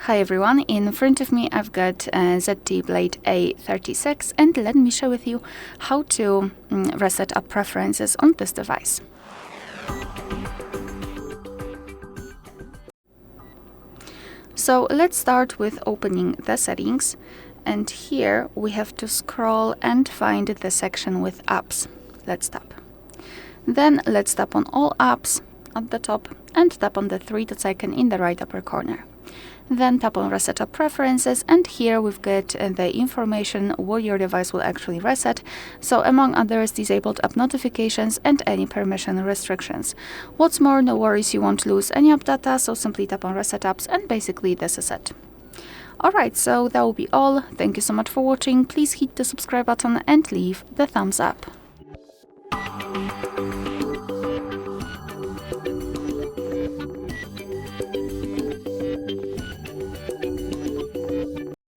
Hi everyone, in front of me I've got ZTE Blade A36 and let me share with you how to reset up preferences on this device. So let's start with opening the settings, and here we have to scroll and find the section with apps. Let's tap. Then let's tap on all apps at the top and tap on the three dots icon in the right upper corner. Then tap on Reset Up Preferences, and here we've got the information what your device will actually reset. So among others, disabled app notifications and any permission restrictions. What's more, no worries, you won't lose any app data, so simply tap on Reset Apps and basically this is it. Alright, so that will be all. Thank you so much for watching. Please hit the subscribe button and leave the thumbs up.